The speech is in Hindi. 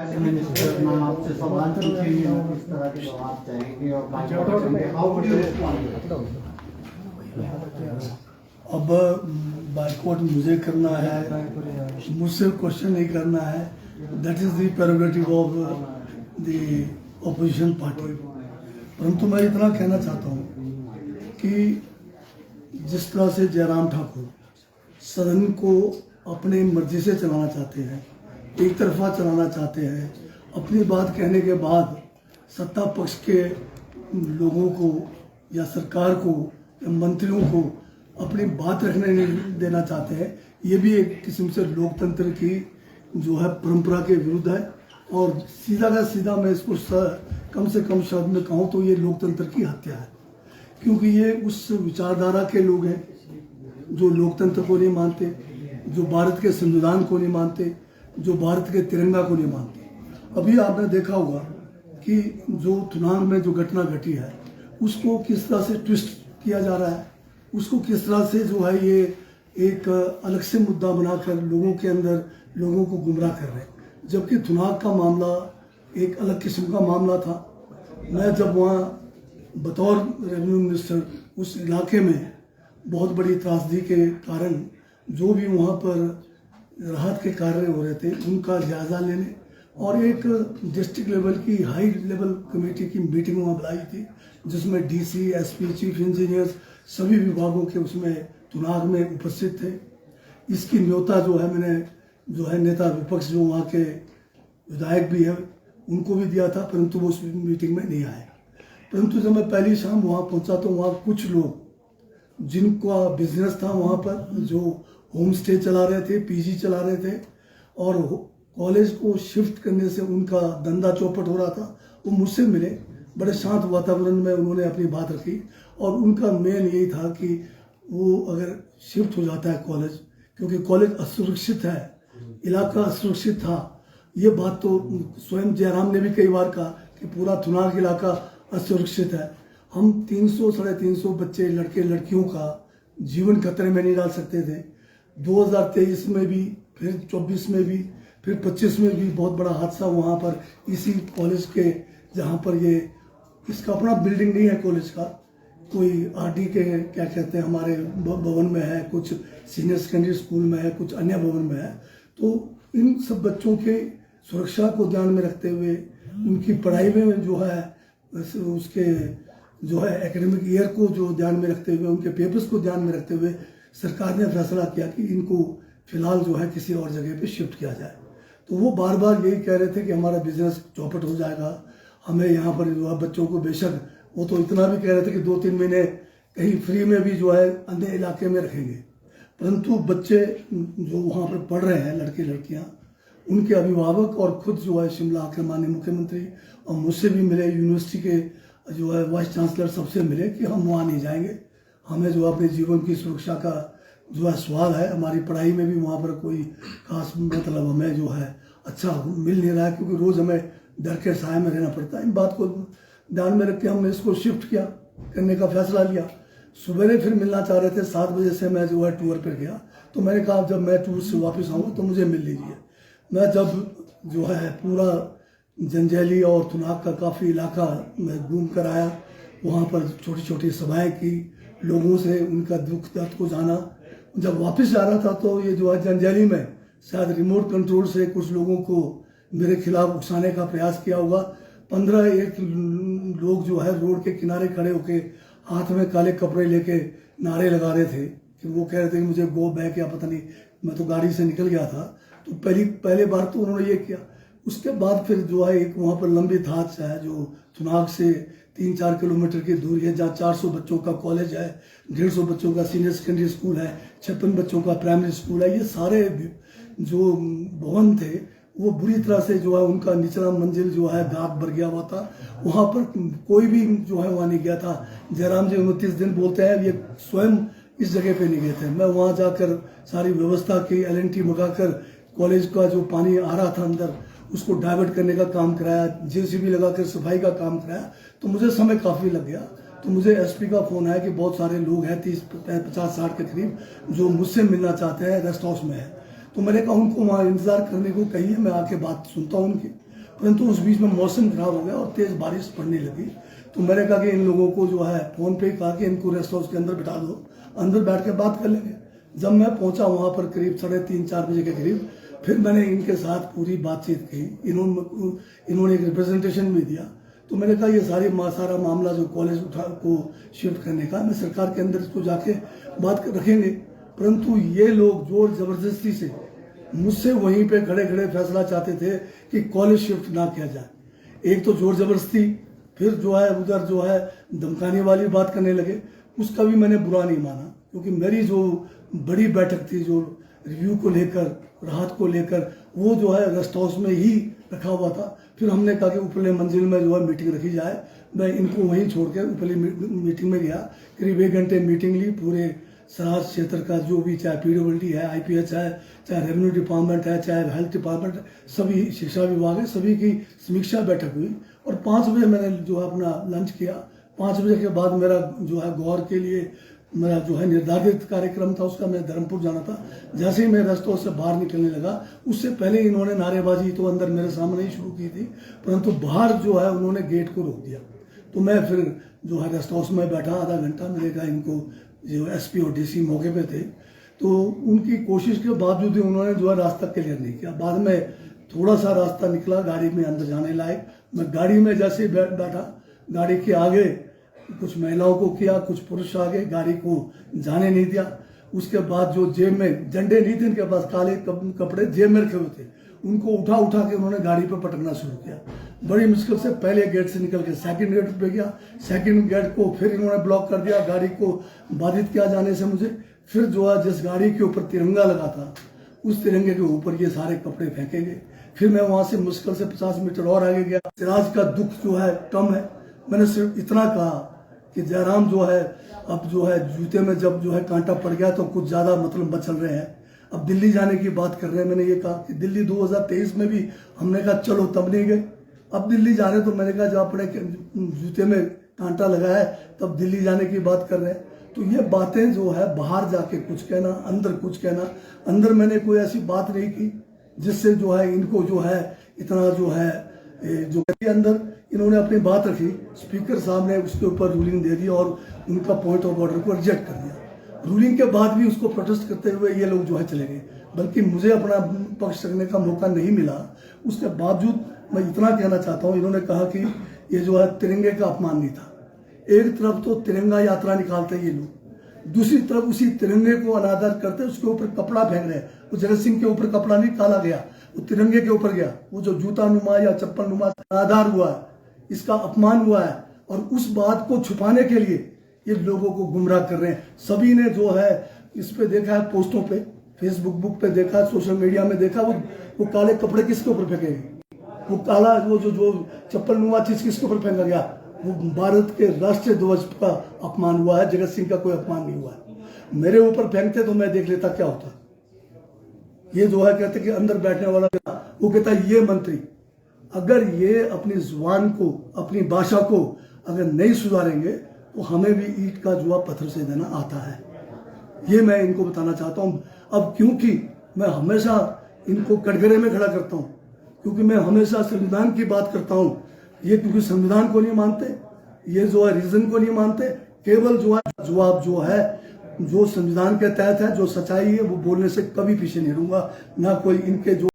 मिनिस्टर मैम आपसे सवाल पूछेंगे, किस तरह के जवाब चाहेंगे और हाउ वुड यू रिस्पॉन्ड? अब बाइकआउट मुझे करना है, मुझसे क्वेश्चन नहीं करना है। That is the prerogative of the opposition party. परंतु मैं इतना कहना चाहता हूँ कि जिस तरह से जयराम ठाकुर सदन को अपनी मर्जी से चलाना चाहते हैं, एक तरफा चलाना चाहते हैं, अपनी बात कहने के बाद सत्ता पक्ष के लोगों को या सरकार को या मंत्रियों को अपनी बात रखने नहीं देना चाहते हैं, ये भी एक किस्म से लोकतंत्र की जो है परंपरा के विरुद्ध है। और सीधा का सीधा मैं इसको कम से कम शब्द में कहूँ तो ये लोकतंत्र की हत्या है, क्योंकि ये उस विचारधारा के लोग हैं जो लोकतंत्र को नहीं मानते, जो भारत के संविधान को नहीं मानते, जो भारत के तिरंगा को नहीं मानते। अभी आपने देखा होगा कि जो थुनाग में जो घटना घटी है उसको किस तरह से ट्विस्ट किया जा रहा है, उसको किस तरह से जो है ये एक अलग से मुद्दा बनाकर लोगों के अंदर लोगों को गुमराह कर रहे हैं, जबकि थुनाग का मामला एक अलग किस्म का मामला था। मैं जब वहाँ बतौर रेवेन्यू मिनिस्टर उस इलाके में बहुत बड़ी त्रासदी के कारण जो भी वहाँ पर राहत के कार्य हो रहे थे उनका जायजा लेने और एक डिस्ट्रिक्ट लेवल की हाई लेवल कमेटी की मीटिंग वहाँ बुलाई थी, जिसमें डीसी, एसपी, चीफ इंजीनियर्स सभी विभागों के उसमें थुनाग में उपस्थित थे। इसकी न्योता जो है मैंने जो है नेता विपक्ष जो वहाँ के विधायक भी है उनको भी दिया था, परंतु वो उस मीटिंग में नहीं आए। परंतु जब मैं पहली शाम वहाँ पहुँचा तो वहाँ कुछ लोग जिनका बिजनेस था वहाँ पर, जो होम स्टे चला रहे थे, पीजी चला रहे थे और कॉलेज को शिफ्ट करने से उनका धंधा चौपट हो रहा था, वो मुझसे मिले। बड़े शांत वातावरण में उन्होंने अपनी बात रखी और उनका मेन यही था कि वो अगर शिफ्ट हो जाता है कॉलेज, क्योंकि कॉलेज असुरक्षित है, इलाका असुरक्षित था। ये बात तो स्वयं जयराम ने भी कई बार कहा कि पूरा थुनाग इलाका असुरक्षित है। हम 300-350 बच्चे लड़के लड़कियों का जीवन खतरे में नहीं डाल सकते थे। 2023 में भी, फिर 24 में भी, फिर 25 में भी बहुत बड़ा हादसा वहाँ पर इसी कॉलेज के, जहाँ पर ये इसका अपना बिल्डिंग नहीं है कॉलेज का, कोई आरडी के क्या कहते हैं हमारे भवन में है, कुछ सीनियर सेकेंडरी स्कूल में है, कुछ अन्य भवन में है। तो इन सब बच्चों के सुरक्षा को ध्यान में रखते हुए, उनकी पढ़ाई में जो है उसके जो है एकेडमिक ईयर को जो ध्यान में रखते हुए, उनके पेपर्स को ध्यान में रखते हुए सरकार ने फैसला किया कि इनको फिलहाल जो है किसी और जगह पे शिफ्ट किया जाए। तो वो बार बार यही कह रहे थे कि हमारा बिजनेस चौपट हो जाएगा, हमें यहाँ पर जो है बच्चों को, बेशक वो तो इतना भी कह रहे थे कि 2-3 महीने कहीं फ्री में भी जो है अन्य इलाके में रखेंगे, परंतु बच्चे जो वहाँ पर पढ़ रहे हैं, लड़के लड़कियाँ, उनके अभिभावक और खुद जो है शिमला के माननीय मुख्यमंत्री और मुझसे भी मिले, यूनिवर्सिटी के जो है वाइस चांसलर सबसे मिले कि हम वहाँ नहीं जाएंगे, हमें जो अपने जीवन की सुरक्षा का जो है सवाल है, हमारी पढ़ाई में भी वहाँ पर कोई खास मतलब हमें जो है अच्छा मिल नहीं रहा है, क्योंकि रोज़ हमें डर के साए में रहना पड़ता है। इन बात को ध्यान में रख के हमने इसको शिफ्ट किया, करने का फैसला लिया। सुबह फिर मिलना चाह रहे थे, 7 बजे से मैं जो है टूर पर गया, तो मैंने कहा जब मैं टूर से वापस आऊँगा तो मुझे मिल लीजिए। मैं जब जो है पूरा जंजैली और थुनाग का काफ़ी इलाका मैं घूम कर आया, वहाँ पर छोटी छोटी सभाएं की, लोगों से उनका दुख दर्द को जाना। जब वापस जा रहा था तो ये जो है जंजैली में शायद रिमोट कंट्रोल से कुछ लोगों को मेरे खिलाफ उकसाने का प्रयास किया होगा। 15-1 लोग जो है रोड के किनारे खड़े होके हाथ में काले कपड़े लेके नारे लगा रहे थे कि वो कह रहे थे कि मुझे गो बैक या पता नहीं, मैं तो गाड़ी से निकल गया था। तो पहले बार तो उन्होंने ये किया। उसके बाद फिर जो है एक वहाँ पर लंबी थाच है जो थुनाग से 3-4 किलोमीटर की दूरी है, जहाँ 400 बच्चों का कॉलेज है, 150 बच्चों का सीनियर सेकेंडरी स्कूल है, 56 बच्चों का प्राइमरी स्कूल है। ये सारे जो भवन थे वो बुरी तरह से जो है उनका निचला मंजिल जो है दाग भर गया हुआ था। वहाँ पर कोई भी जो है वहाँ नहीं गया था। जयराम जी 29 दिन बोलते हैं, ये स्वयं इस जगह पे नहीं गए थे। मैं वहाँ जाकर सारी व्यवस्था की, LNT मंगाकर कॉलेज का जो पानी आ रहा था अंदर उसको डाइवर्ट करने का काम कराया, JCB लगाकर सफाई का काम कराया। तो मुझे समय काफ़ी लग गया। तो मुझे SP का फ़ोन आया कि बहुत सारे लोग हैं, 30-50-60 के करीब, जो मुझसे मिलना चाहते हैं, रेस्ट हाउस में है। तो मैंने कहा उनको वहाँ इंतज़ार करने को कहिए, मैं आके बात सुनता हूँ उनकी। परंतु उस बीच में मौसम खराब हो गया और तेज बारिश पड़ने लगी। तो मैंने कहा कि इन लोगों को जो है फोन पे कहा कि इनको रेस्ट हाउस के अंदर बिठा दो, अंदर बैठ के बात कर लेंगे। जब मैं पहुंचा वहां पर करीब 3:30-4 बजे के करीब, फिर मैंने इनके साथ पूरी बातचीत की। इन्होंने एक रिप्रेजेंटेशन भी दिया। तो मैंने कहा ये सारा मामला जो कॉलेज को शिफ्ट करने का, मैं सरकार के अंदर इसको जाके बात रखेंगे। परंतु ये लोग जोर जबरदस्ती से मुझसे वहीं पे खड़े खड़े फैसला चाहते थे कि कॉलेज शिफ्ट ना किया जाए। एक तो जोर जबरदस्ती, फिर जो है उधर जो है धमकाने वाली बात करने लगे। उसका भी मैंने बुरा नहीं माना, क्योंकि मेरी जो बड़ी बैठक थी जो रिव्यू को लेकर, राहत को लेकर, वो जो है रेस्ट हाउस में ही रखा हुआ था। फिर हमने कहा कि ऊपरले मंजिल में जो है मीटिंग रखी जाए। मैं इनको वहीं छोड़ के ऊपरली मीटिंग में गया। करीब 1 घंटे मीटिंग ली। पूरे सराज क्षेत्र का जो भी, चाहे PWD है, IPH है, चाहे रेवेन्यू डिपार्टमेंट है, चाहे हेल्थ डिपार्टमेंट है, सभी शिक्षा विभाग है, सभी की समीक्षा बैठक हुई। और 5 बजे मैंने जो है अपना लंच किया। 5 बजे के बाद मेरा जो है गौर के लिए मेरा जो है निर्धारित कार्यक्रम था, उसका मैं धर्मपुर जाना था। जैसे ही मैं रेस्ट हाउस से बाहर निकलने लगा, उससे पहले इन्होंने नारेबाजी तो अंदर मेरे सामने ही शुरू की थी, परंतु बाहर जो है उन्होंने गेट को रोक दिया। तो मैं फिर जो है रेस्ट हाउस में बैठा आधा घंटा। मैंने कहा इनको, जो SP और DC मौके पे थे, तो उनकी कोशिश के बावजूद भी उन्होंने जो है रास्ता क्लियर नहीं किया। बाद में थोड़ा सा रास्ता निकला गाड़ी में अंदर जाने लायक। मैं गाड़ी में जैसे बैठा, गाड़ी के आगे कुछ महिलाओं को किया, कुछ पुरुष आगे, गाड़ी को जाने नहीं दिया। उसके बाद जो जेब में झंडे नहीं थे इनके पास, काले कपड़े जेब में रखे हुए थे, उनको उठा उठा के उन्होंने गाड़ी पर पटकना शुरू किया। बड़ी मुश्किल से पहले गेट से निकल के सेकंड गेट पे गया। सेकंड गेट को फिर इन्होंने ब्लॉक कर दिया, गाड़ी को बाधित किया जाने से मुझे। फिर जो है जिस गाड़ी के ऊपर तिरंगा लगा था, उस तिरंगे के ऊपर ये सारे कपड़े फेंकेंगे। फिर मैं वहां से मुश्किल से 50 मीटर और आगे गया। सिराज का दुख जो है कम है। मैंने सिर्फ इतना कहा कि जयराम जो है, अब जो है जूते में जब जो है कांटा पड़ गया तो कुछ ज्यादा मतलब मचल रहे हैं। अब दिल्ली जाने की बात कर रहे हैं। मैंने ये कहा कि दिल्ली 2023 में भी हमने कहा चलो, तब नहीं गए। अब दिल्ली जाने, तो मैंने कहा जब अपने जूते में कांटा लगा है तब दिल्ली जाने की बात कर रहे हैं। तो ये बातें जो है बाहर जाके कुछ कहना, अंदर कुछ कहना। अंदर मैंने कोई ऐसी बात नहीं की जिससे जो है इनको जो है इतना जो है जो अंदर इन्होंने अपनी बात रखी। स्पीकर साहब ने उसके ऊपर रूलिंग दे दी और उनका पॉइंट ऑफ ऑर्डर को रिजेक्ट कर दिया। रूलिंग के बाद भी उसको प्रोटेस्ट करते हुए ये लोग जो है चले गए, बल्कि मुझे अपना पक्ष रखने का मौका नहीं मिला। उसके बावजूद मैं इतना कहना चाहता हूँ, इन्होंने कहा कि ये जो है तिरंगे का अपमान नहीं था। एक तरफ तो तिरंगा यात्रा निकालते ये लोग, दूसरी तरफ उसी तिरंगे को अनादर करते उसके ऊपर कपड़ा फेंक रहे हैं। वो जगत सिंह के ऊपर कपड़ा नहीं डाला गया, वो तिरंगे के ऊपर गया। वो जो जूता नुमा या चप्पल नुमा अनादर हुआ है, इसका अपमान हुआ है, और उस बात को छुपाने के लिए ये लोगों को गुमराह कर रहे हैं। सभी ने जो है इस पे देखा है, पोस्टों पे, फेसबुक पे देखा, सोशल मीडिया में देखा, वो काले कपड़े किसके ऊपर फेंके गए, वो काला जो चप्पल नुमा चीज किसके ऊपर फेंका गया। वो भारत के राष्ट्रीय ध्वज का अपमान हुआ है, जगत सिंह का कोई अपमान नहीं हुआ है। मेरे ऊपर फेंकते तो मैं देख लेता क्या होता। ये जो है कहते कि अंदर बैठने वाला, वो कहता ये मंत्री, अगर ये अपनी जुबान को, अपनी भाषा को अगर नहीं सुधारेंगे तो हमें भी ईंट का जुआ पत्थर से देना आता है। ये मैं इनको बताना चाहता हूं। अब क्योंकि मैं हमेशा इनको कटघरे में खड़ा करता हूं, क्योंकि मैं हमेशा संविधान की बात करता हूं। ये क्योंकि संविधान को नहीं मानते, ये जो है रीजन को नहीं मानते, केवल जो है जवाब जो है जो संविधान के तहत है, जो सच्चाई है वो बोलने से कभी पीछे नहीं रहूंगा। ना कोई इनके जो